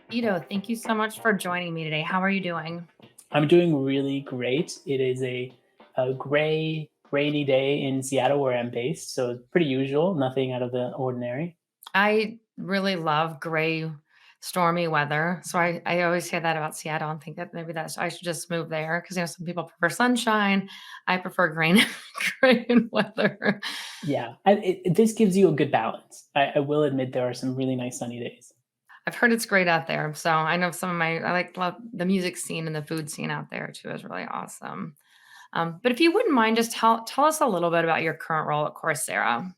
Guido, thank you so much for joining me today. How are you doing? I'm doing really great. It is a gray, rainy day in Seattle where I'm based, so it's pretty usual, nothing out of the ordinary. I really love gray, stormy weather. So I always say that about Seattle and think that maybe that's I should just move there because some people prefer sunshine. I prefer gray, gray and weather. Yeah, this gives you a good balance. I will admit there are some really nice sunny days. I've heard it's great out there. So I know some of my I like love the music scene and the food scene out there too is really awesome. But if you wouldn't mind, just tell us a little bit about your current role at Coursera.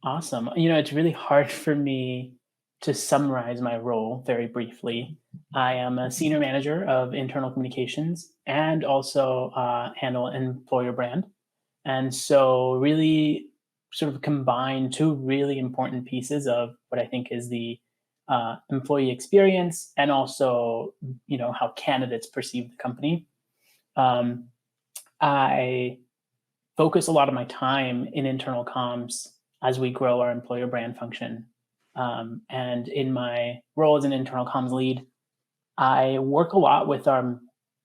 Awesome. It's really hard for me to summarize my role very briefly. I am a senior manager of internal communications and also handle employer brand. And so, really, sort of combine two really important pieces of what I think is the employee experience and also, how candidates perceive the company. Um, I focus a lot of my time in internal comms as we grow our employer brand function. And in my role as an internal comms lead, I work a lot with our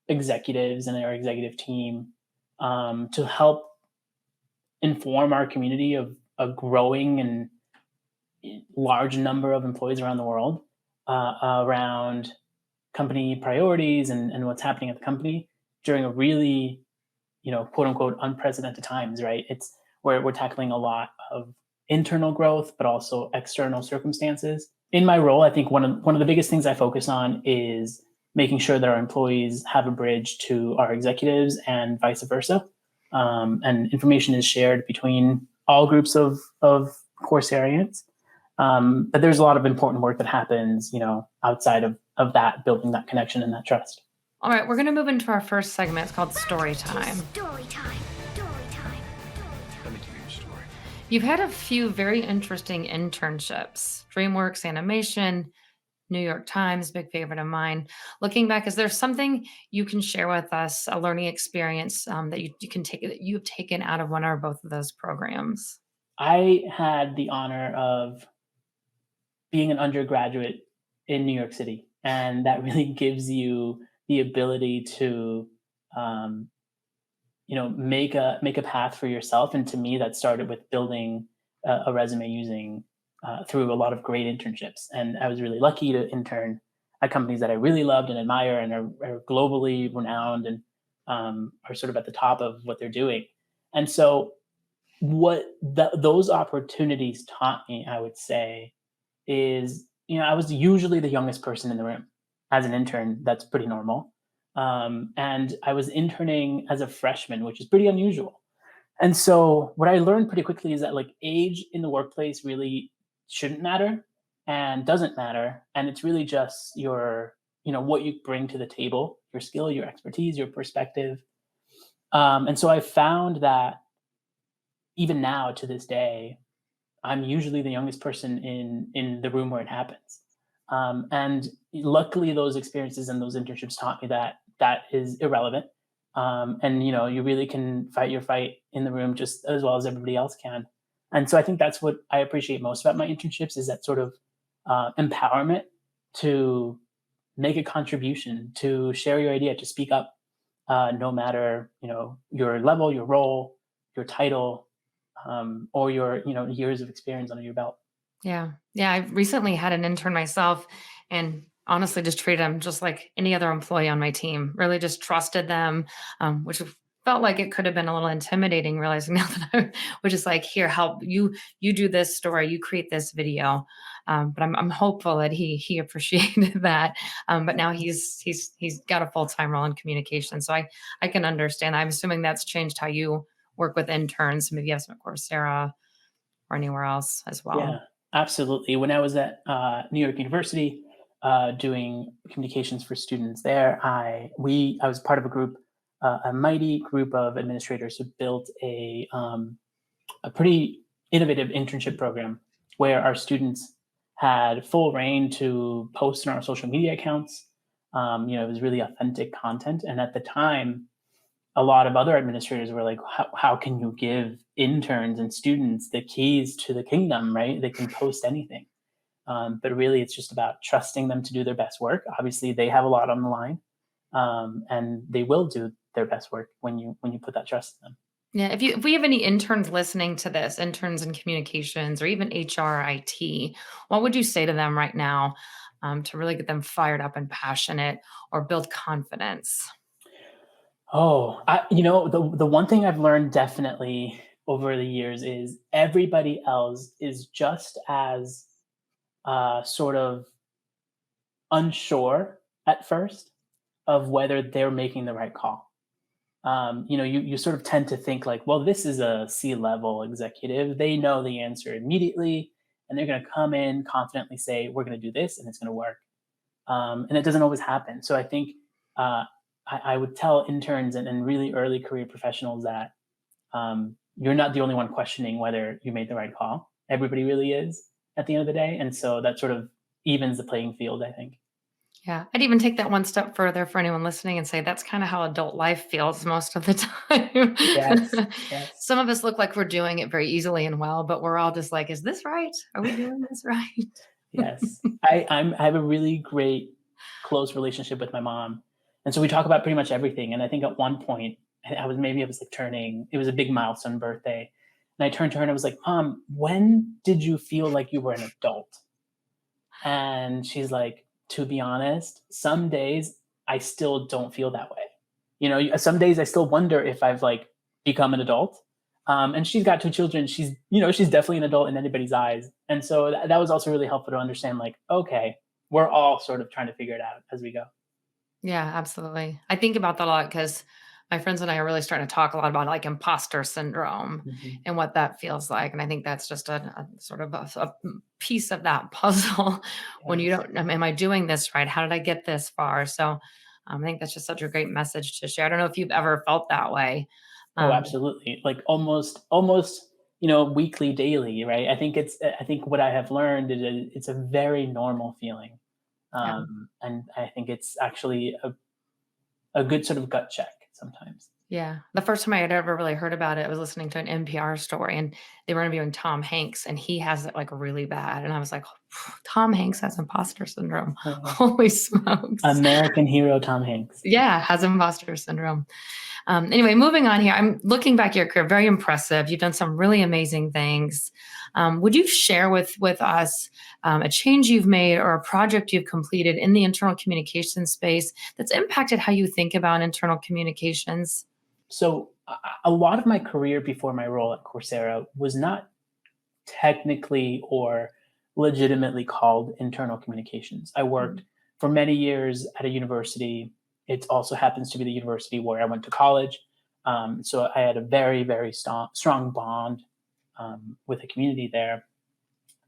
executives and our executive team to help inform our community of a growing and large number of employees around the world around company priorities and what's happening at the company during a really, quote unquote, unprecedented times, right? It's where we're tackling a lot of internal growth, but also external circumstances. In my role, I think one of the biggest things I focus on is making sure that our employees have a bridge to our executives and vice versa. And information is shared between all groups of Courserians. But there's a lot of important work that happens, outside of that, building that connection and that trust. All right, we're going to move into our first segment. It's called Story Time. Story time. Story time. Let me give you a story. You've had a few very interesting internships DreamWorks Animation, New York Times, big favorite of mine. Looking back, is there something you can share with us, a learning experience that you can take that you've taken out of one or both of those programs? I had the honor of being an undergraduate in New York City, and that really gives you the ability to, um, make a path for yourself. And to me, that started with building a resume using through a lot of great internships. And I was really lucky to intern at companies that I really loved and admire and are globally renowned and are sort of at the top of what they're doing. And so, those opportunities taught me, I would say, is I was usually the youngest person in the room as an intern. That's pretty normal. And I was interning as a freshman, which is pretty unusual. And so what I learned pretty quickly is that like age in the workplace really shouldn't matter and doesn't matter. And it's really just what you bring to the table, your skill, your expertise, your perspective. And so I found that even now to this day, I'm usually the youngest person in the room where it happens. And luckily, those experiences and those internships taught me that that is irrelevant. And you really can fight your fight in the room just as well as everybody else can. And so I think that's what I appreciate most about my internships is that sort of empowerment to make a contribution, to share your idea, to speak up, no matter your level, your role, your title, or your years of experience under your belt. Yeah. Yeah. I recently had an intern myself and honestly just treated them just like any other employee on my team. Really just trusted them, which felt like it could have been a little intimidating, realizing now that I was just like, here, help you do this story, you create this video. But I'm hopeful that he appreciated that. But now he's got a full-time role in communication. So I can understand. I'm assuming that's changed how you work with interns. Maybe you have some at Coursera or anywhere else as well. Yeah, absolutely. When I was at New York University doing communications for students there, I was part of a group, a mighty group of administrators who built a pretty innovative internship program where our students had full reign to post on our social media accounts. It was really authentic content, and at the time, a lot of other administrators were like, how can you give interns and students the keys to the kingdom, right? They can post anything. But really, it's just about trusting them to do their best work. Obviously, they have a lot on the line, and they will do their best work when you put that trust in them. Yeah, if we have any interns listening to this, interns in communications or even HR, IT, what would you say to them right now to really get them fired up and passionate or build confidence? Oh, the one thing I've learned definitely over the years is everybody else is just as sort of unsure at first of whether they're making the right call. You sort of tend to think like, well, this is a C-level executive. They know the answer immediately, and they're going to come in confidently say, we're going to do this, and it's going to work. And it doesn't always happen. So I think uh, I would tell interns and really early career professionals that you're not the only one questioning whether you made the right call. Everybody really is at the end of the day. And so that sort of evens the playing field, I think. Yeah, I'd even take that one step further for anyone listening and say that's kind of how adult life feels most of the Yes, time. yes, Some of us look like we're doing it very easily and well, but we're all just like, is this right? Are we doing this right? yes. I have a really great close relationship with my mom. And so we talk about pretty much everything. And I think at one point, I was like turning, it was a big milestone birthday. And I turned to her and I was like, Mom, when did you feel like you were an adult? And she's like, to be honest, some days I still don't feel that way. Some days I still wonder if I've like become an adult. And she's got two children. She's definitely an adult in anybody's eyes. And so that was also really helpful to understand like, okay, we're all sort of trying to figure it out as we go. Yeah, absolutely. I think about that a lot because my friends and I are really starting to talk a lot about like imposter syndrome Mhm. and what that feels like. And I think that's just a sort of a piece of that puzzle when you Yes. don't, am I doing this right? How did I get this far? So I think that's just such a great message to share. I don't know if you've ever felt that way. Oh, Um, absolutely. Like almost, weekly, daily, right? I think what I have learned is it's a very normal feeling. yeah. And I think it's actually a good sort of gut check sometimes. Yeah. The first time I had ever really heard about it, I was listening to an NPR story and they were interviewing Tom Hanks and he has it like really bad. And I was like, Tom Hanks has imposter syndrome. Holy smokes. American hero Tom Hanks. Yeah, has imposter syndrome. Anyway, moving on here. I'm looking back at your career, very impressive. You've done some really amazing things. Would you share with us a change you've made or a project you've completed in the internal communication space that's impacted how you think about internal communications? So a lot of my career before my role at Coursera was not technically or legitimately called internal communications. I worked for many years at a university. It also happens to be the university where I went to college. So I had a very, very strong bond with the community there.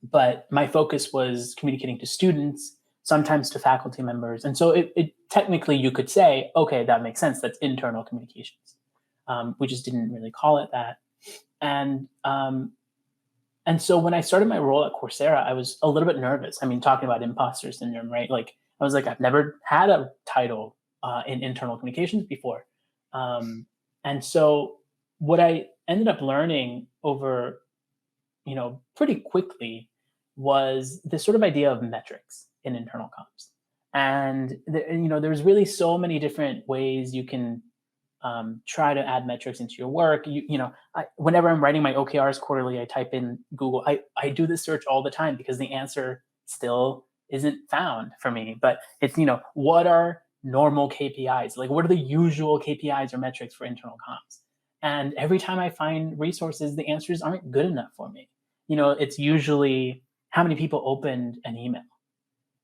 But my focus was communicating to students, sometimes to faculty members. And so it technically you could say, okay, that makes sense. That's internal communications. We just didn't really call it that. And and so when I started my role at Coursera, I was a little bit nervous. I mean, talking about imposter syndrome, right? Like I was like, I've never had a title in internal communications before. Um, and so what I ended up learning over, pretty quickly was this sort of idea of metrics in internal comms. And, there's really so many different ways you can try to add metrics into your work. Whenever I'm writing my OKRs quarterly, I type in Google. I do this search all the time because the answer still isn't found for me. But it's, what are normal KPIs? Like, what are the usual KPIs or metrics for internal comms? And every time I find resources, the answers aren't good enough for me. It's usually how many people opened an email,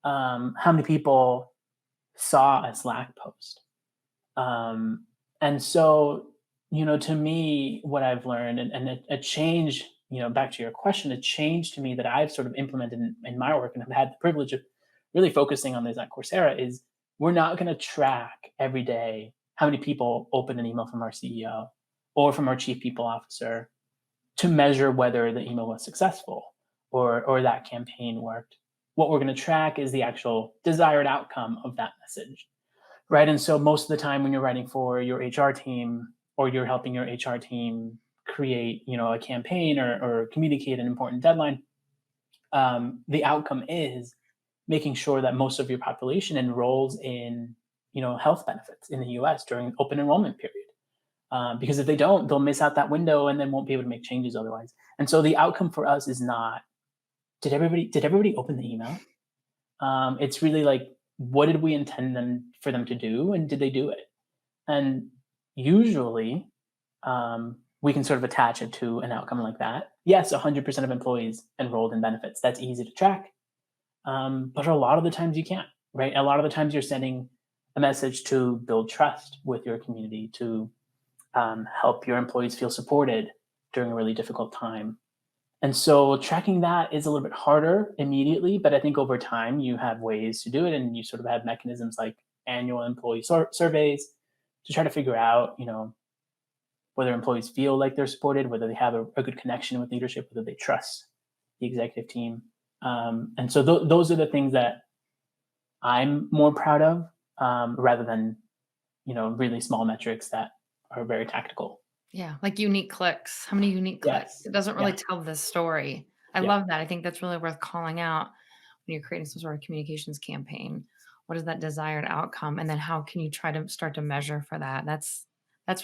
how many people saw a Slack post. Um, and so, to me, what I've learned and a change, back to your question, a change to me that I've sort of implemented in my work and have had the privilege of really focusing on this at Coursera is we're not going to track every day how many people open an email from our CEO or from our chief people officer to measure whether the email was successful or that campaign worked. What we're going to track is the actual desired outcome of that message. Right. And so most of the time when you're writing for your HR team or you're helping your HR team create, a campaign or communicate an important deadline, the outcome is making sure that most of your population enrolls in, health benefits in the U.S. during open enrollment period. Because if they don't, they'll miss out that window and then won't be able to make changes otherwise. And so the outcome for us is not, did everybody open the email? It's really like, what did we intend for them to do, and did they do it? And usually, we can sort of attach it to an outcome like that. Yes, 100% of employees enrolled in benefits. That's easy to track. But a lot of the times you can't, right? A lot of the times you're sending a message to build trust with your community, to help your employees feel supported during a really difficult time. And so tracking that is a little bit harder immediately, but I think over time you have ways to do it, and you sort of have mechanisms like annual employee surveys to try to figure out, whether employees feel like they're supported, whether they have a good connection with leadership, whether they trust the executive team. And so those are the things that I'm more proud of, rather than, really small metrics that are very tactical. Yeah, like unique clicks. How many unique clicks? Yes. It doesn't really Yeah. tell the story. I Yeah. love that. I think that's really worth calling out when you're creating some sort of communications campaign. What is that desired outcome? And then how can you try to start to measure for that? That's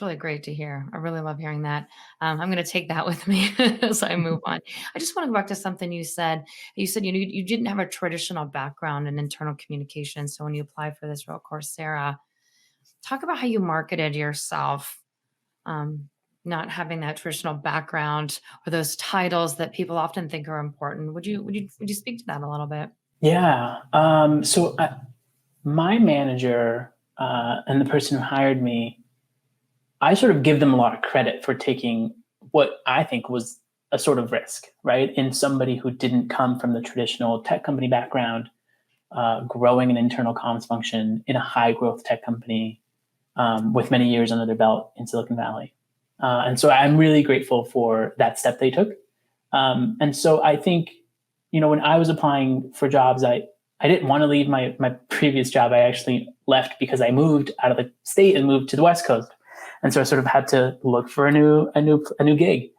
really great to hear. I really love hearing that. I'm going to take that with me as I move on. I just want to go back to something you said. You said you didn't have a traditional background in internal communication. So when you applied for this role, Coursera, talk about how you marketed yourself. Not having that traditional background or those titles that people often think are important. Would you speak to that a little bit? Yeah. My manager, and the person who hired me, I sort of give them a lot of credit for taking what I think was a sort of risk, right? In somebody who didn't come from the traditional tech company background, growing an internal comms function in a high growth tech company, with many years under their belt in Silicon Valley. And so I'm really grateful for that step they took. And so I think, when I was applying for jobs, I didn't want to leave my previous job. I actually left because I moved out of the state and moved to the West Coast. And so I sort of had to look for a new gig.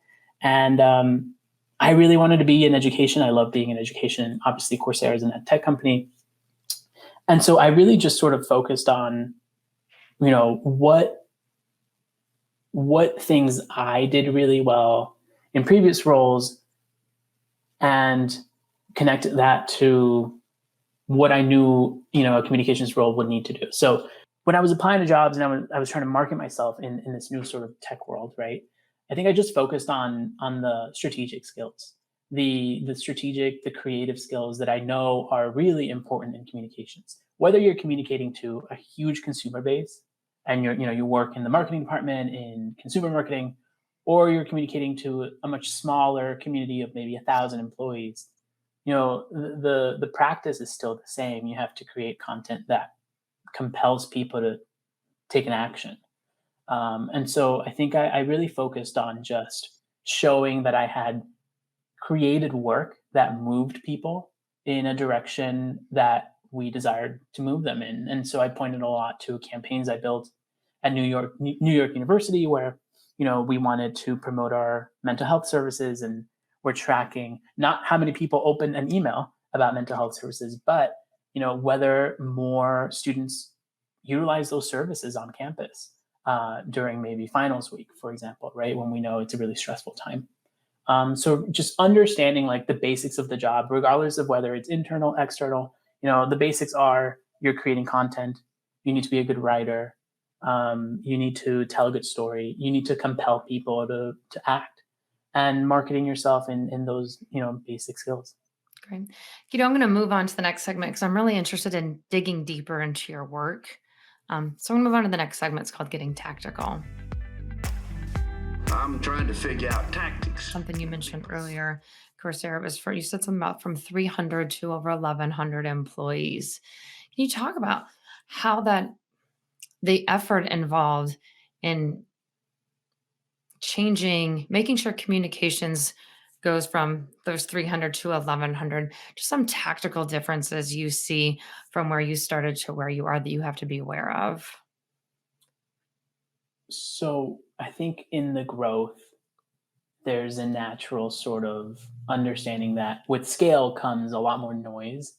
And I really wanted to be in education. I love being in education. Obviously, Coursera is in that tech company. And so I really just sort of focused on, what things I did really well in previous roles, and connect that to what I knew, a communications role would need to do. So when I was applying to jobs and I was trying to market myself in this new sort of tech world, right? I think I just focused on the strategic skills, the creative skills that I know are really important in communications. Whether you're communicating to a huge consumer base and you work in the marketing department in consumer marketing, or you're communicating to a much smaller community of maybe 1,000 employees, the practice is still the same. You have to create content that compels people to take an action. And so I think I really focused on just showing that I had created work that moved people in a direction that we desired to move them in. And so I pointed a lot to campaigns I built at New York University, where we wanted to promote our mental health services, and we're tracking not how many people open an email about mental health services, but whether more students utilize those services on campus during maybe finals week, for example, right, when we know it's a really stressful time. So just understanding like the basics of the job, regardless of whether it's internal, external, the basics are you're creating content, you need to be a good writer, you need to tell a good story, you need to compel people to act, and marketing yourself in those, basic skills. Great. I'm going to move on to the next segment because I'm really interested in digging deeper into your work. So I'm going to move on to the next segment. It's called Getting Tactical. I'm trying to figure out tactics. Something you mentioned earlier, Coursera you said something about from 300 to over 1,100 employees. Can you talk about how the effort involved in making sure communications goes from those 300 to 1,100, just some tactical differences you see from where you started to where you are that you have to be aware of? So I think in the growth, there's a natural sort of understanding that with scale comes a lot more noise.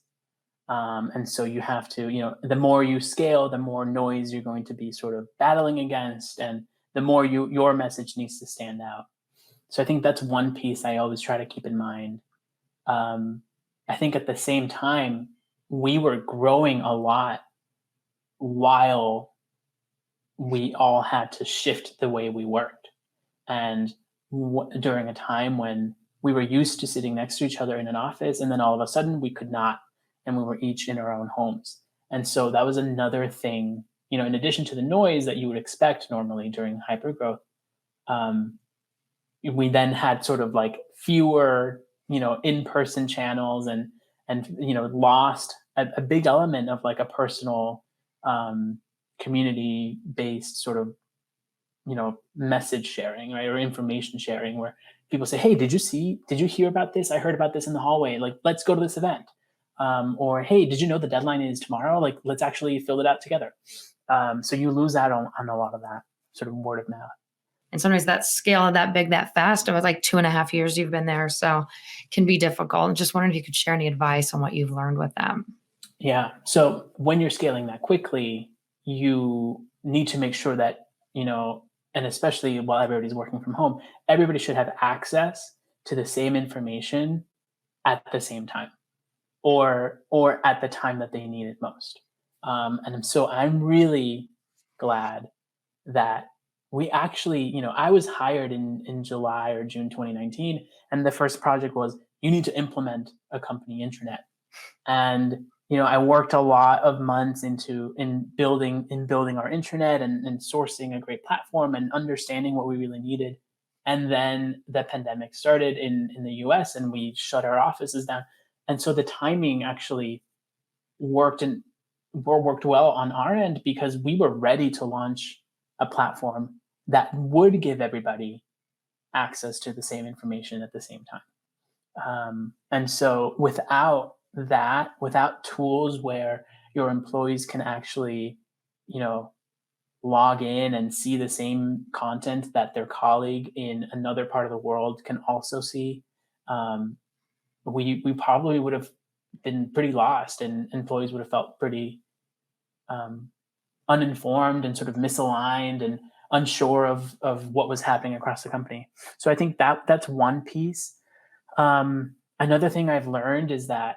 And so you have to, the more you scale, the more noise you're going to be sort of battling against, and the more your message needs to stand out. So I think that's one piece I always try to keep in mind. Um, I think at the same time, we were growing a lot while we all had to shift the way we worked. And during a time when we were used to sitting next to each other in an office, and then all of a sudden we could not, and we were each in our own homes. And so that was another thing, in addition to the noise that you would expect normally during hypergrowth, we then had sort of like fewer, in-person channels, and lost a big element of like a personal, community-based sort of, message sharing, right, or information sharing, where people say, "Hey, did you hear about this? I heard about this in the hallway. Like, let's go to this event." Or, "Hey, did you know the deadline is tomorrow? Like, let's actually fill it out together." So you lose out on a lot of that sort of word of mouth. And sometimes that scale that big, that fast, it was like 2.5 years you've been there. So can be difficult. Just wondering if you could share any advice on what you've learned with them. Yeah. So when you're scaling that quickly, you need to make sure that, and especially while everybody's working from home, everybody should have access to the same information at the same time, or at the time that they need it most. And so I'm really glad that we actually, I was hired in July or June 2019, and the first project was, you need to implement a company intranet. And I worked a lot of months in building our intranet, and sourcing a great platform and understanding what we really needed. And then the pandemic started in the US, and we shut our offices down. And so the timing actually worked well on our end, because we were ready to launch a platform that would give everybody access to the same information at the same time. And so without tools where your employees can actually, log in and see the same content that their colleague in another part of the world can also see, we probably would have been pretty lost, and employees would have felt pretty uninformed and sort of misaligned and unsure of what was happening across the company. So I think that's one piece. Another thing I've learned is that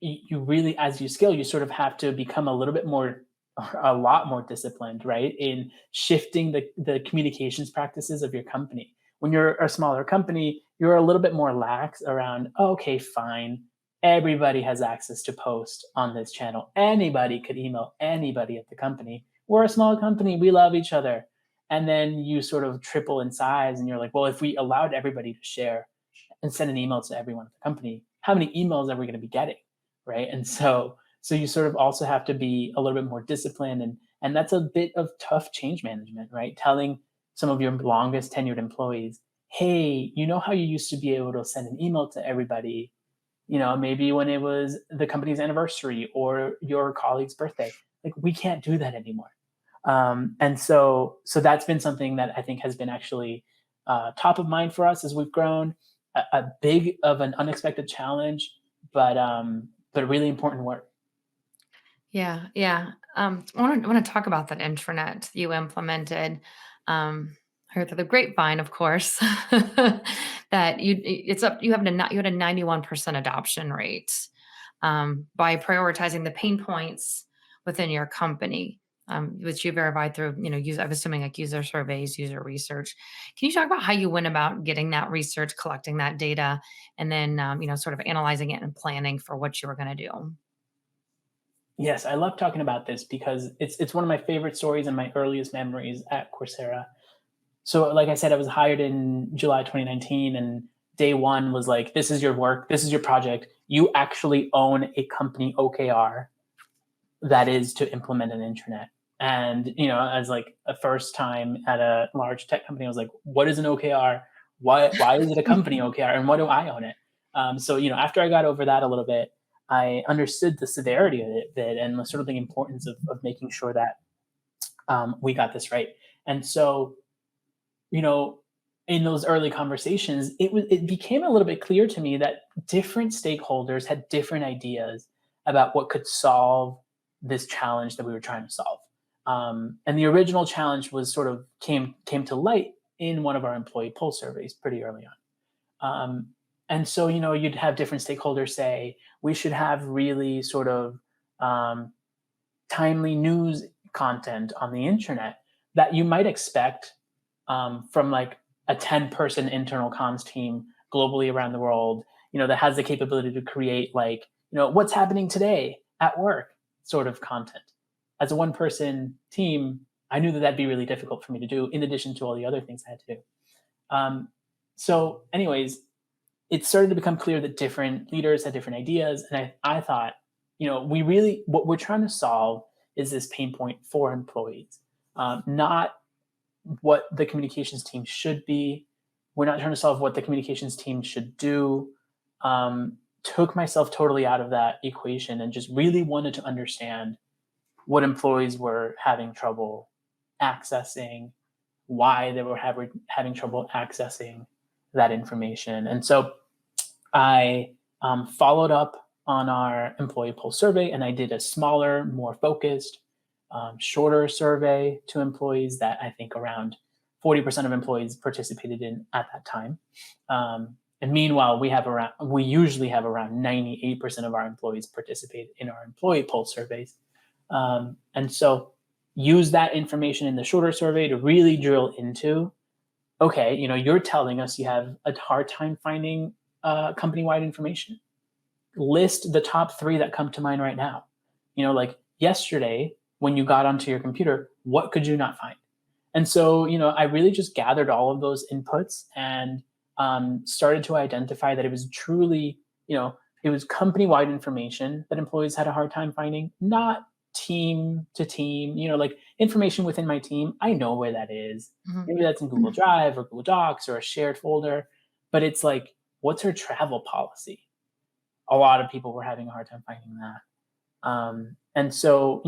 you really, as you scale, you sort of have to become a lot more disciplined, right, in shifting the communications practices of your company. When you're a smaller company, you're a little bit more lax around, okay, fine, everybody has access to post on this channel. Anybody could email anybody at the company. We're a small company. We love each other. And then you sort of triple in size, and you're like, well, if we allowed everybody to share and send an email to everyone at the company, how many emails are we going to be getting, right? And so you sort of also have to be a little bit more disciplined, and that's a bit of tough change management, right? Telling some of your longest tenured employees, hey, how you used to be able to send an email to everybody, maybe when it was the company's anniversary or your colleague's birthday. Like, we can't do that anymore. And so that's been something that I think has been actually top of mind for us as we've grown. A big of an unexpected challenge, but really important work. Yeah, yeah. I want to talk about that intranet you implemented. I heard through the grapevine, of course, that you had a 91% adoption rate by prioritizing the pain points within your company, which you verified through, I'm assuming like user surveys, user research. Can you talk about how you went about getting that research, collecting that data, and then, sort of analyzing it and planning for what you were going to do? Yes, I love talking about this because it's one of my favorite stories and my earliest memories at Coursera. So, like I said, I was hired in July 2019, and day one was like, this is your work, this is your project. You actually own a company OKR that is to implement an intranet. And, as like a first time at a large tech company, I was like, what is an OKR? Why is it a company OKR? And why do I own it? So, after I got over that a little bit, I understood the severity of it and the sort of the importance of making sure that we got this right. And so, in those early conversations, it became a little bit clear to me that different stakeholders had different ideas about what could solve this challenge that we were trying to solve. And the original challenge was sort of came to light in one of our employee pulse surveys pretty early on. And so, you'd have different stakeholders say we should have really sort of um, timely news content on the internet that you might expect from like a 10-person internal comms team globally around the world, that has the capability to create like, what's happening today at work sort of content. As a one-person team, I knew that that'd be really difficult for me to do in addition to all the other things I had to do. So anyways, it started to become clear that different leaders had different ideas. And I thought, what we're trying to solve is this pain point for employees, not what the communications team should be. We're not trying to solve what the communications team should do. Took myself totally out of that equation and just really wanted to understand what employees were having trouble accessing, why they were having trouble accessing that information. And so I followed up on our employee pulse survey, and I did a smaller, more focused, shorter survey to employees that I think around 40% of employees participated in at that time. And meanwhile, we usually have around 98% of our employees participate in our employee pulse surveys. And so use that information in the shorter survey to really drill into, okay, you're telling us you have a hard time finding company-wide information. List the top 3 that come to mind right now. Like yesterday, when you got onto your computer, what could you not find? And so, I really just gathered all of those inputs and started to identify that it was truly, it was company-wide information that employees had a hard time finding, not team to team, like information within my team. I know where that is. Mhm. Maybe that's in Google Drive or Google Docs or a shared folder, but it's like, what's her travel policy? A lot of people were having a hard time finding that. And so,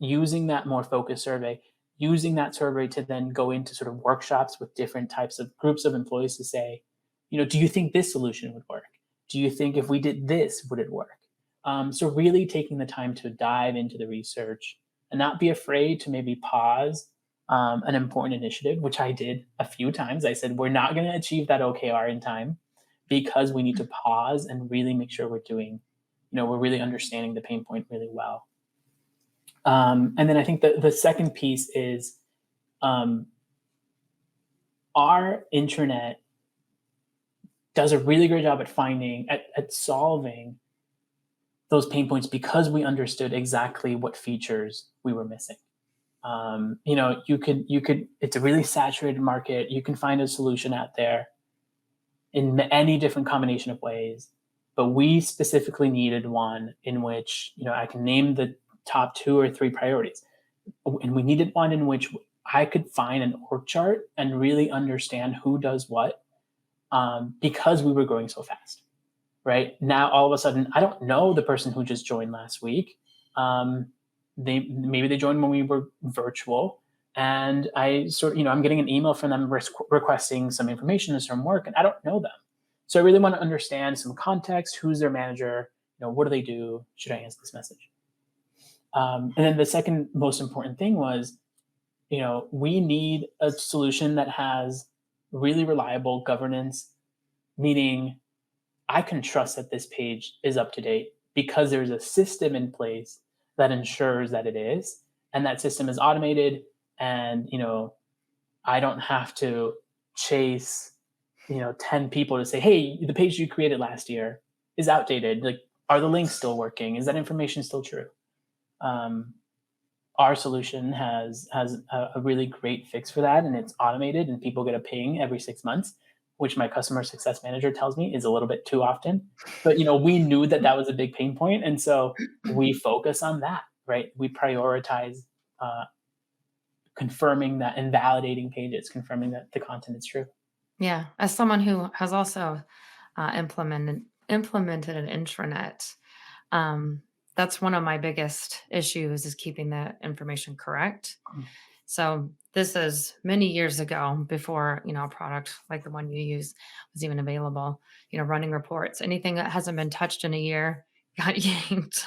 using that more focused survey, using that survey to then go into sort of workshops with different types of groups of employees to say, do you think this solution would work? Do you think if we did this, would it work? So really taking the time to dive into the research and not be afraid to maybe pause an important initiative, which I did a few times. I said, we're not going to achieve that OKR in time because we need to pause and really make sure we're doing, we're really understanding the pain point really well. And then I think the second piece is our internet does a really great job at solving those pain points because we understood exactly what features we were missing. You could, it's a really saturated market. You can find a solution out there in any different combination of ways, but we specifically needed one in which, I can name the top 2 or 3 priorities. And we needed one in which I could find an org chart and really understand who does what, because we were growing so fast. Right now, all of a sudden, I don't know the person who just joined last week. Maybe they joined when we were virtual, and I I'm getting an email from them requesting some information or some work, and I don't know them. So I really want to understand some context. Who's their manager? What do they do? Should I answer this message? And then the second most important thing was, we need a solution that has really reliable governance, meaning I can trust that this page is up to date because there's a system in place that ensures that it is, and that system is automated. And, I don't have to chase, 10 people to say, hey, the page you created last year is outdated. Like, are the links still working? Is that information still true? Our solution has a really great fix for that, and it's automated, and people get a ping every 6 months, which my customer success manager tells me is a little bit too often. But we knew that was a big pain point, and so we focus on that, right? We prioritize confirming that and validating pages, confirming that the content is true. Yeah, as someone who has also implemented an intranet, that's one of my biggest issues is keeping that information correct. So this is many years ago before, a product like the one you use was even available. Running reports, anything that hasn't been touched in a year got yanked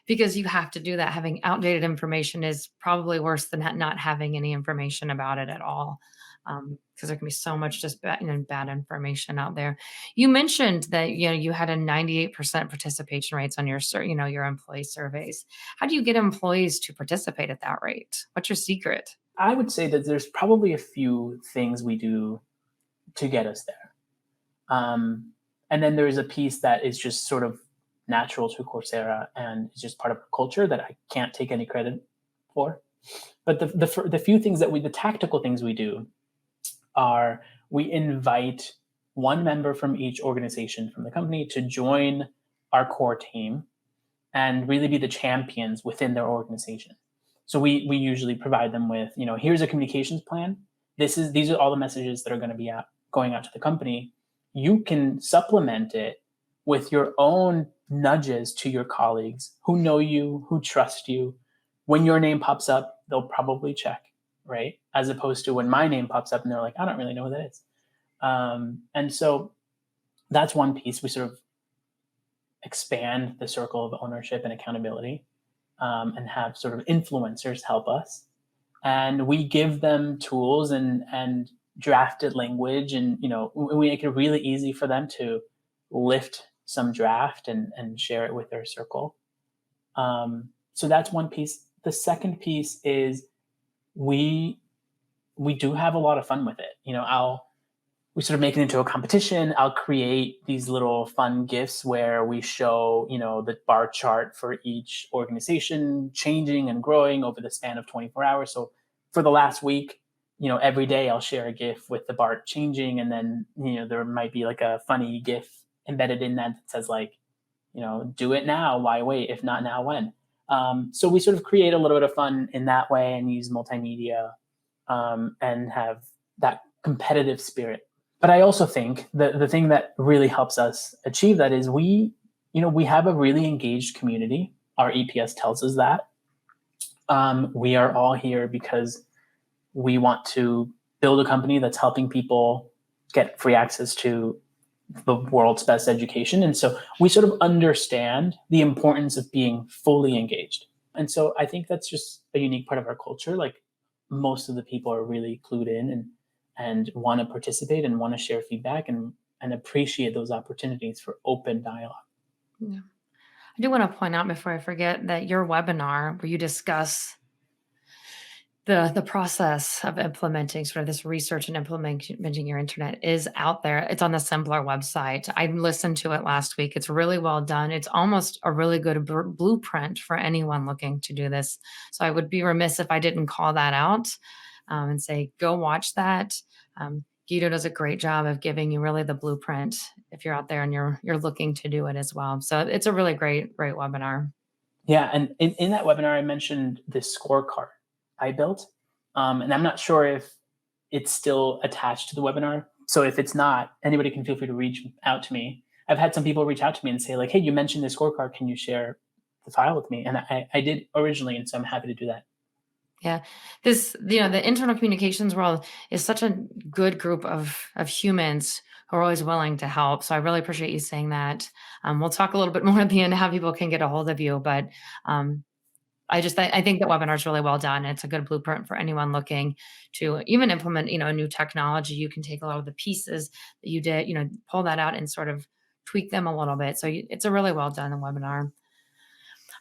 because you have to do that. Having outdated information is probably worse than not having any information about it at all. Because there can be so much just bad information out there. You mentioned that you had a 98% participation rates on your employee surveys. How do you get employees to participate at that rate? What's your secret? I would say that there's probably a few things we do to get us there. And then there's a piece that is just sort of natural to Coursera and it's just part of our culture that I can't take any credit for. But the few things the tactical things we do are we invite one member from each organization from the company to join our core team and really be the champions within their organization. So we usually provide them with, here's a communications plan. These are all the messages that are going to be going out to the company. You can supplement it with your own nudges to your colleagues who know you, who trust you. When your name pops up, they'll probably check, right? As opposed to when my name pops up and they're like, I don't really know who that is. And so that's one piece. We sort of expand the circle of ownership and accountability, and have sort of influencers help us. And we give them tools and drafted language, and we make it really easy for them to lift some draft and share it with their circle. So that's one piece. The second piece is we do have a lot of fun with it. We sort of make it into a competition. I'll create these little fun GIFs where we show, the bar chart for each organization changing and growing over the span of 24 hours. So for the last week, every day I'll share a GIF with the bar changing. And then, there might be like a funny GIF embedded in that says like, do it now, why wait? If not now, when? So we sort of create a little bit of fun in that way and use multimedia, and have that competitive spirit. But I also think that the thing that really helps us achieve that is we have a really engaged community. Our EPS tells us that. We are all here because we want to build a company that's helping people get free access to the world's best education. And so we sort of understand the importance of being fully engaged. And so I think that's just a unique part of our culture. Like most of the people are really clued in and want to participate and want to share feedback and appreciate those opportunities for open dialogue. Yeah. I do want to point out before I forget that your webinar where you discuss the process of implementing sort of this research and implementing your internet is out there. It's on the Simpler website. I listened to it last week. It's really well done. It's almost a really good blueprint for anyone looking to do this. So I would be remiss if I didn't call that out, and say, go watch that. Guido does a great job of giving you really the blueprint if you're out there and you're looking to do it as well. So it's a really great webinar. Yeah, and in that webinar, I mentioned this scorecard I built, and I'm not sure if it's still attached to the webinar. So if it's not, anybody can feel free to reach out to me. I've had some people reach out to me and say like, hey, you mentioned this scorecard. Can you share the file with me? And I did originally, and so I'm happy to do that. Yeah, the internal communications world is such a good group of humans who are always willing to help. So I really appreciate you saying that. We'll talk a little bit more at the end how people can get a hold of you, but I think the webinar is really well done. It's a good blueprint for anyone looking to even implement, a new technology. You can take a lot of the pieces that you did, pull that out and sort of tweak them a little bit. So it's a really well done webinar.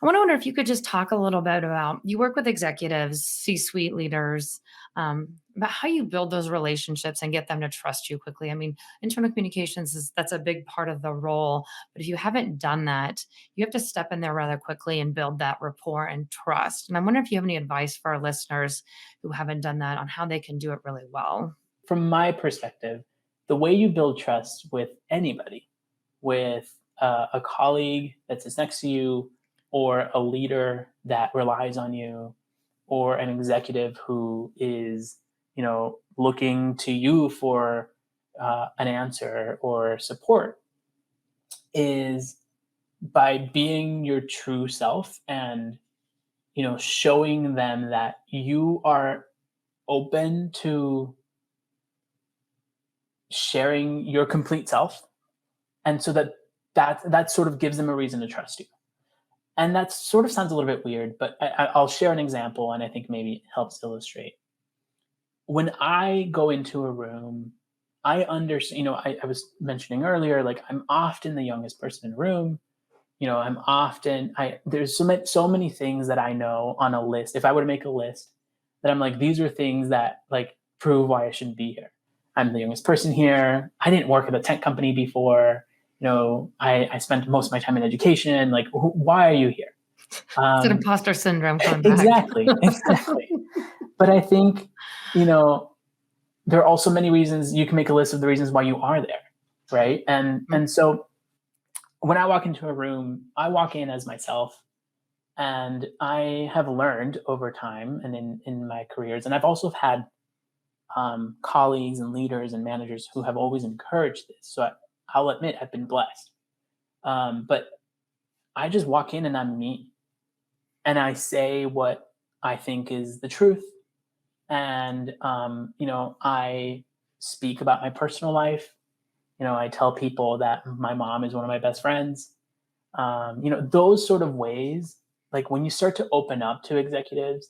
I want to wonder if you could just talk a little bit about, you work with executives, C-suite leaders, about how you build those relationships and get them to trust you quickly. I mean, internal communications that's a big part of the role, but if you haven't done that, you have to step in there rather quickly and build that rapport and trust. And I wonder if you have any advice for our listeners who haven't done that on how they can do it really well. From my perspective, the way you build trust with anybody, with a colleague that sits next to you, or a leader that relies on you, or an executive who is, looking to you for an answer or support, is by being your true self and showing them that you are open to sharing your complete self, and so that sort of gives them a reason to trust you. And that sort of sounds a little bit weird, but I'll share an example, and I think maybe it helps illustrate. When I go into a room, I understand. I was mentioning earlier, like, I'm often the youngest person in the room. I'm often there's so many things that I know on a list. If I were to make a list, that I'm like, these are things that, like, prove why I shouldn't be here. I'm the youngest person here. I didn't work at a tech company before. I spent most of my time in education. Like, why are you here? It's an imposter syndrome coming back. Exactly. But I think, there are also many reasons. You can make a list of the reasons why you are there, right? And so when I walk into a room, I walk in as myself, and I have learned over time and in my careers, and I've also had colleagues and leaders and managers who have always encouraged this. So I'll admit I've been blessed. But I just walk in and I'm me, and I say what I think is the truth. And, I speak about my personal life. I tell people that my mom is one of my best friends. Those sort of ways, like, when you start to open up to executives,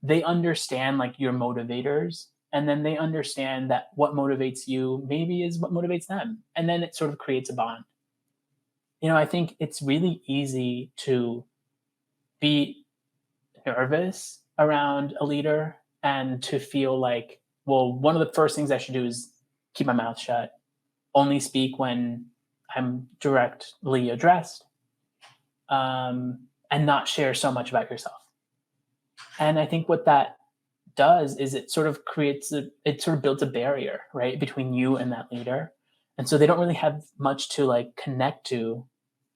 they understand, like, your motivators, and then they understand that what motivates you maybe is what motivates them. And then it sort of creates a bond. I think it's really easy to be nervous around a leader and to feel like, well, one of the first things I should do is keep my mouth shut, only speak when I'm directly addressed, and not share so much about yourself. And I think what that does is it sort of builds a barrier, right, between you and that leader. And so they don't really have much to, like, connect to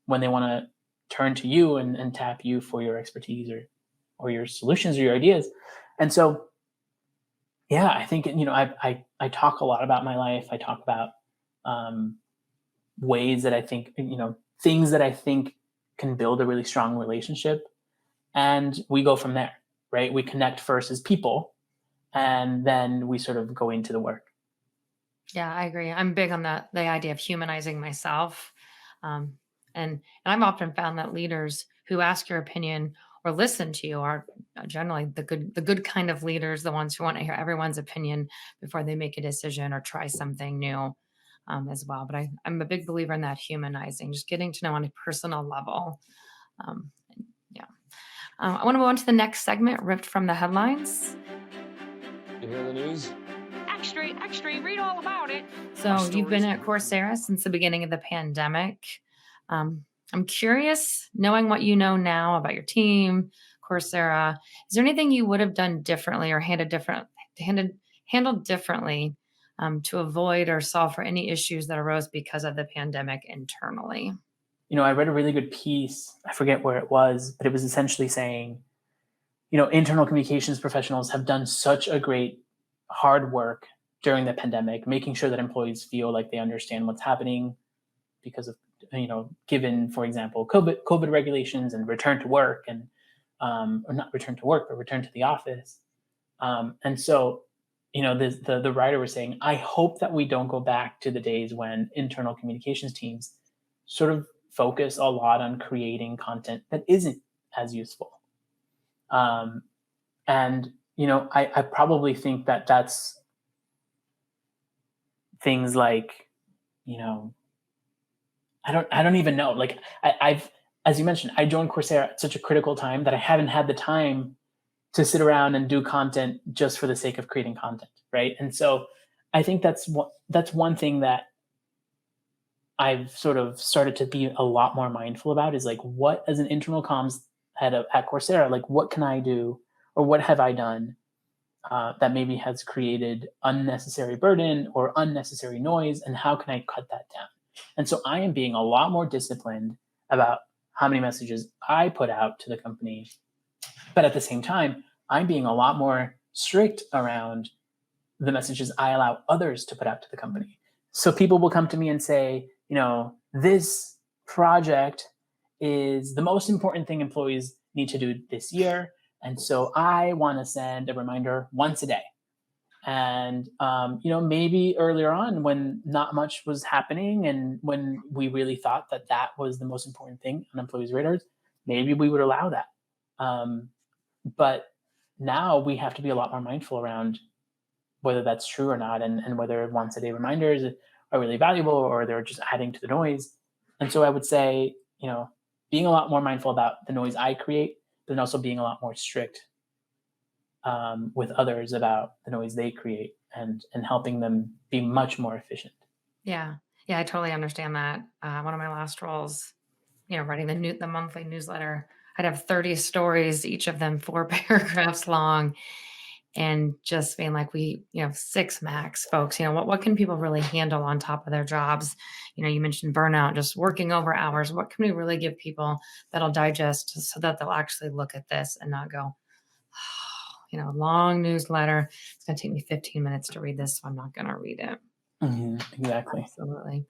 when they want to turn to you and tap you for your expertise or your solutions or your ideas. And so, yeah, I think, I talk a lot about my life. I talk about ways that I think, things that I think can build a really strong relationship. And we go from there, right? We connect first as people, and then we sort of go into the work. Yeah, I agree. I'm big on the idea of humanizing myself. And I've often found that leaders who ask your opinion or listen to you are generally the good kind of leaders, the ones who want to hear everyone's opinion before they make a decision or try something new, as well. But I'm a big believer in that humanizing, just getting to know on a personal level. Yeah. I want to move on to the next segment, ripped from the headlines. You hear the news? Extra, read all about it. So you've been at Coursera since the beginning of the pandemic. I'm curious, knowing what you know now about your team, Coursera, is there anything you would have done differently or handled differently, to avoid or solve for any issues that arose because of the pandemic internally? I read a really good piece. I forget where it was, but it was essentially saying, internal communications professionals have done such a great hard work during the pandemic, making sure that employees feel like they understand what's happening because of, given, for example, COVID regulations and return to work, and or not return to work, but return to the office. And so, the writer was saying, I hope that we don't go back to the days when internal communications teams sort of focus a lot on creating content that isn't as useful. And, I probably think that that's things like, I don't even know. Like, I've, as you mentioned, I joined Coursera at such a critical time that I haven't had the time to sit around and do content just for the sake of creating content, right? And so I think that's one thing that I've sort of started to be a lot more mindful about, is like, what, as an internal comms head at Coursera, like, what can I do, or what have I done that maybe has created unnecessary burden or unnecessary noise, and how can I cut that down? And so I am being a lot more disciplined about how many messages I put out to the company. But at the same time, I'm being a lot more strict around the messages I allow others to put out to the company. So people will come to me and say, this project is the most important thing employees need to do this year. And so I want to send a reminder once a day. And, maybe earlier on when not much was happening and when we really thought that that was the most important thing on employees' radars, maybe we would allow that. But now we have to be a lot more mindful around whether that's true or not, and whether once a day reminders are really valuable or they're just adding to the noise. And so I would say, being a lot more mindful about the noise I create, but then also being a lot more strict with others about the noise they create and helping them be much more efficient. Yeah. Yeah, I totally understand that. One of my last roles, writing the monthly newsletter, I'd have 30 stories, each of them 4 paragraphs long, and just being like, we, 6 max, folks. What can people really handle on top of their jobs? You mentioned burnout, just working over hours. What can we really give people that'll digest so that they'll actually look at this and not go, long newsletter. It's going to take me 15 minutes to read this, so I'm not going to read it. Exactly. Absolutely.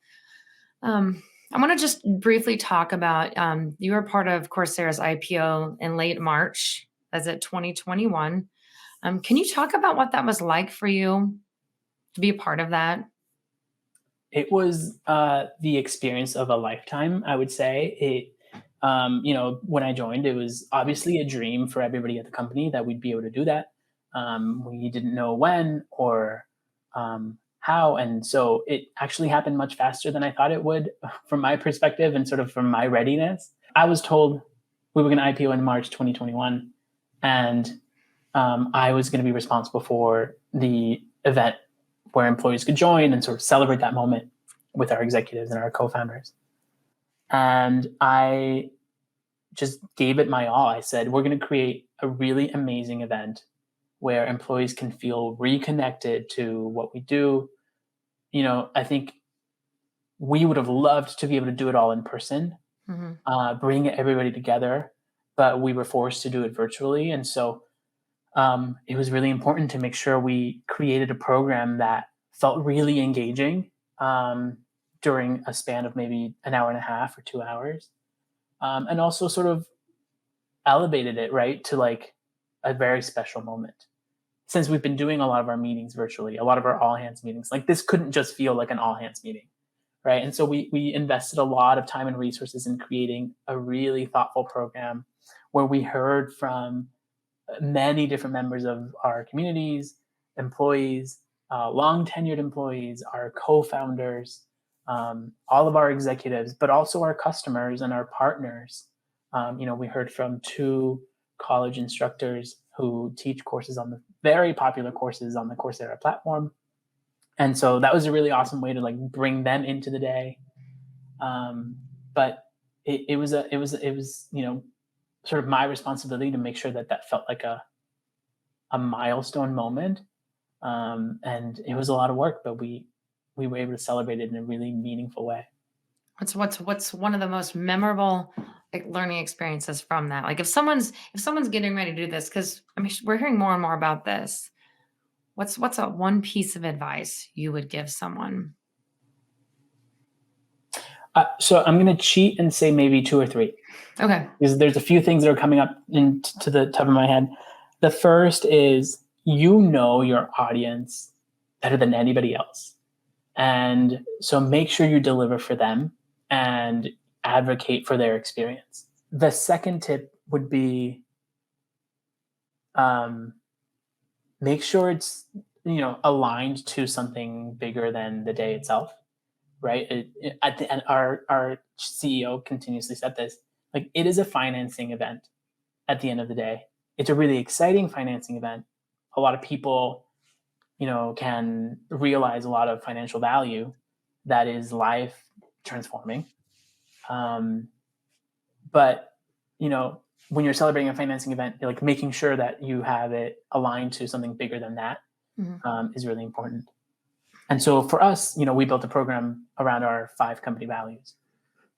I want to just briefly talk about, you were part of Coursera's IPO in late March, as it 2021. Can you talk about what that was like for you to be a part of that? It was the experience of a lifetime, I would say. When I joined, it was obviously a dream for everybody at the company that we'd be able to do that. We didn't know when or how. And so it actually happened much faster than I thought it would from my perspective and sort of from my readiness. I was told we were going to IPO in March 2021, and I was going to be responsible for the event where employees could join and sort of celebrate that moment with our executives and our co-founders. And I just gave it my all. I said, we're going to create a really amazing event where employees can feel reconnected to what we do. I think we would have loved to be able to do it all in person, bring everybody together, but we were forced to do it virtually. And so it was really important to make sure we created a program that felt really engaging during a span of maybe an hour and a half or 2 hours. And also sort of elevated it, right, to like a very special moment. Since we've been doing a lot of our meetings virtually, a lot of our all hands meetings, like this couldn't just feel like an all hands meeting, right? And so we invested a lot of time and resources in creating a really thoughtful program where we heard from many different members of our communities, employees, long tenured employees, our co-founders, all of our executives, but also our customers and our partners. We heard from 2 college instructors who teach courses on the very popular courses on the Coursera platform. And so that was a really awesome way to like bring them into the day. But it was sort of my responsibility to make sure that felt like a milestone moment. And it was a lot of work, but we were able to celebrate it in a really meaningful way. What's one of the most memorable learning experiences from that? Like if someone's getting ready to do this, because we're hearing more and more about this. What's one piece of advice you would give someone? So I'm going to cheat and say maybe 2 or 3. Okay. Because there's a few things that are coming up into the top of my head. The first is, your audience better than anybody else. And so make sure you deliver for them and advocate for their experience. The second tip would be make sure it's aligned to something bigger than the day itself, right? And our CEO continuously said this, like it is a financing event at the end of the day. It's a really exciting financing event. A lot of people can realize a lot of financial value that is life transforming. But, when you're celebrating a financing event, you're like making sure that you have it aligned to something bigger than that is really important. And so for us, we built a program around our 5 company values.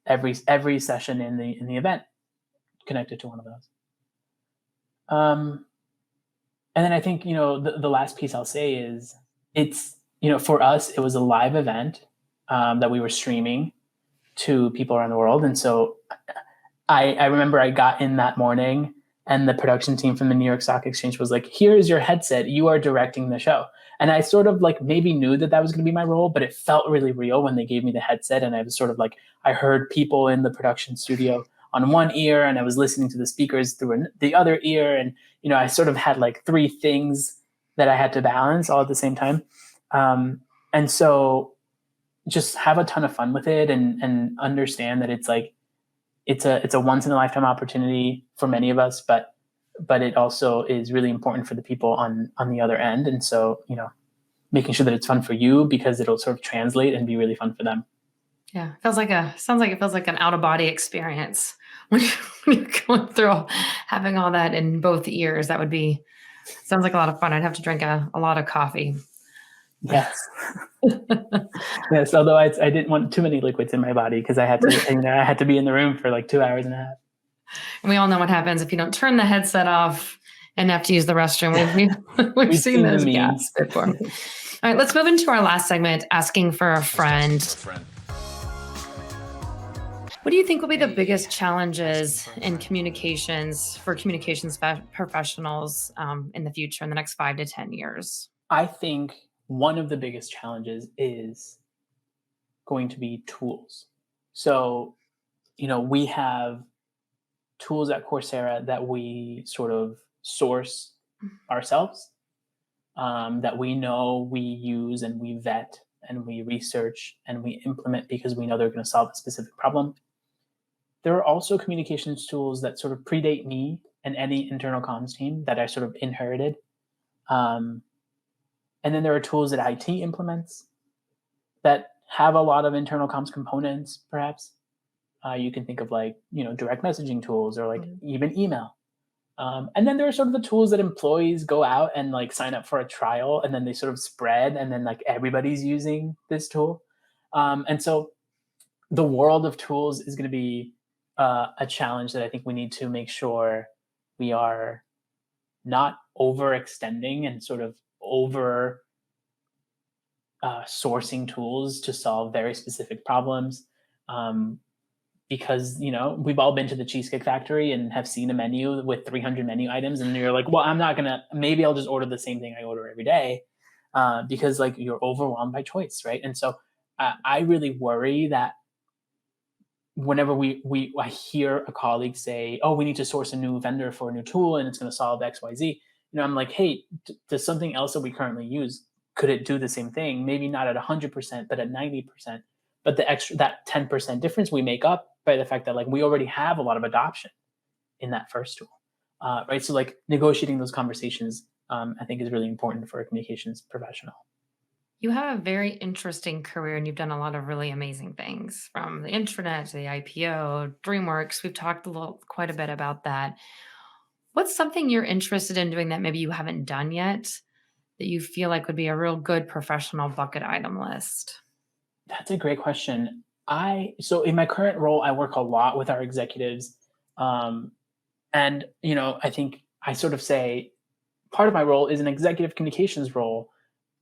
Every session in the event connected to one of those. And then I think, the last piece I'll say is it's, for us, it was a live event that we were streaming to people around the world. And so I remember I got in that morning And the production team from the New York Stock Exchange was like, here's your headset. You are directing the show. And I sort of like maybe knew that that was going to be my role, but it felt really real when they gave me the headset. And I was sort of like, I heard people in the production studio on one ear, and I was listening to the speakers through the other ear. And, I sort of had like three things that I had to balance all at the same time. And so just have a ton of fun with it, and understand that it's like, it's a once in a lifetime opportunity for many of us, but it also is really important for the people on the other end. And so, making sure that it's fun for you, because it'll sort of translate and be really fun for them. Yeah. Sounds like it feels like an out of body experience when you're going through having all that in both ears. Sounds like a lot of fun. I'd have to drink a lot of coffee. Yes. Yes. Although I didn't want too many liquids in my body, because I had to, I had to be in the room for like 2 hours and a half. And we all know what happens if you don't turn the headset off and have to use the restroom. We've seen those gaps before. All right, let's move into our last segment, asking for a friend. What do you think will be the biggest challenges in communications for communications professionals in the future, in the next 5 to 10 years? I think one of the biggest challenges is going to be tools. So, we have tools at Coursera that we sort of source ourselves, that we know we use and we vet and we research and we implement because we know they're going to solve a specific problem. There are also communications tools that sort of predate me and any internal comms team that I sort of inherited. And then there are tools that IT implements that have a lot of internal comms components, perhaps. You can think of like, direct messaging tools, or like even email. And then there are sort of the tools that employees go out and like sign up for a trial, and then they sort of spread, and then like everybody's using this tool. And so the world of tools is going to be a challenge that I think we need to make sure we are not overextending and sort of over sourcing tools to solve very specific problems. Because we've all been to the Cheesecake Factory and have seen a menu with 300 menu items, and you're like, well, I'm not gonna, maybe I'll just order the same thing I order every day, because like you're overwhelmed by choice, right? And so I really worry that whenever I hear a colleague say, oh, we need to source a new vendor for a new tool and it's going to solve XYZ, I'm like, hey, does something else that we currently use, could it do the same thing? Maybe not at 100%, but at 90%. But that 10% difference we make up by the fact that like we already have a lot of adoption in that first tool, right? So like negotiating those conversations, I think is really important for a communications professional. You have a very interesting career, and you've done a lot of really amazing things, from the intranet to the IPO, DreamWorks. We've talked quite a bit about that. What's something you're interested in doing that maybe you haven't done yet that you feel like would be a real good professional bucket item list? That's a great question. So in my current role, I work a lot with our executives. And, I think I sort of say part of my role is an executive communications role,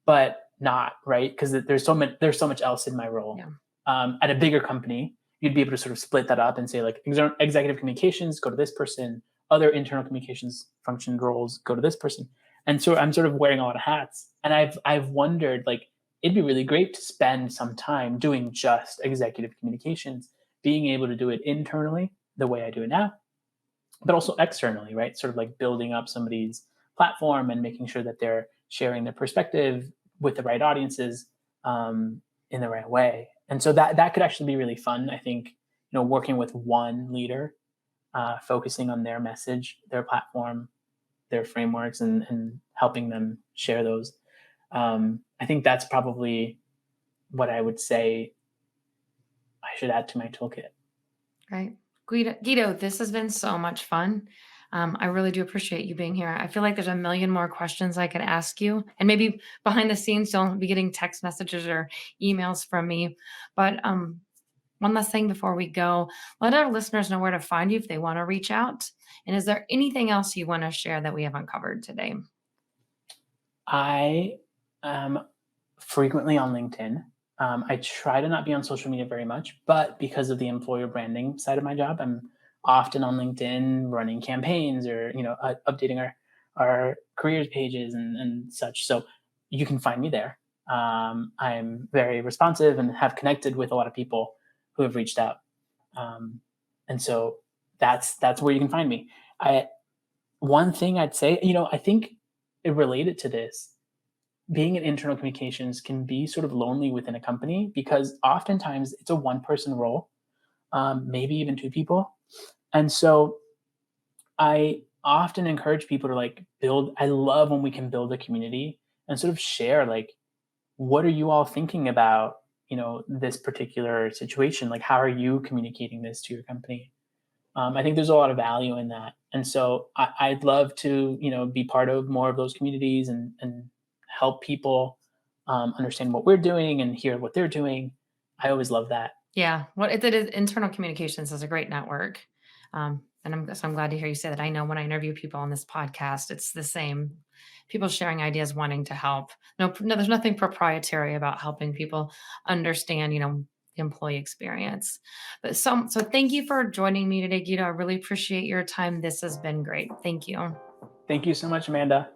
but not, right? Because there's so much else in my role. Yeah. At a bigger company, you'd be able to sort of split that up and say like executive communications, go to this person, other internal communications function roles, go to this person. And so I'm sort of wearing a lot of hats. And I've wondered, like, it'd be really great to spend some time doing just executive communications, being able to do it internally the way I do it now, but also externally, right? Sort of like building up somebody's platform and making sure that they're sharing their perspective with the right audiences in the right way. And so that could actually be really fun. I think, working with one leader, focusing on their message, their platform, their frameworks, and helping them share those. I think that's probably what I would say I should add to my toolkit. Right. Guido, this has been so much fun. I really do appreciate you being here. I feel like there's a million more questions I could ask you, and maybe behind the scenes, you'll be getting text messages or emails from me. But one last thing before we go, let our listeners know where to find you if they want to reach out. And is there anything else you want to share that we haven't covered today? I am frequently on LinkedIn. I try to not be on social media very much, but because of the employer branding side of my job, I'm often on LinkedIn running campaigns or, updating our careers pages and such. So you can find me there. I'm very responsive and have connected with a lot of people who have reached out. Um, and so that's where you can find me. One thing I'd say, I think it related to this, being in internal communications can be sort of lonely within a company because oftentimes it's a one person role, maybe even two people. And so I often encourage people to like build, I love when we can build a community and sort of share like, what are you all thinking about, this particular situation? Like, how are you communicating this to your company? I think there's a lot of value in that. And so I'd love to, be part of more of those communities and help people understand what we're doing and hear what they're doing. I always love that. Yeah, what it is internal communications is a great network. And I'm glad to hear you say that. I know when I interview people on this podcast, it's the same. People sharing ideas, wanting to help. No, there's nothing proprietary about helping people understand, the employee experience. But so thank you for joining me today, Guido. I really appreciate your time. This has been great. Thank you. Thank you so much, Amanda.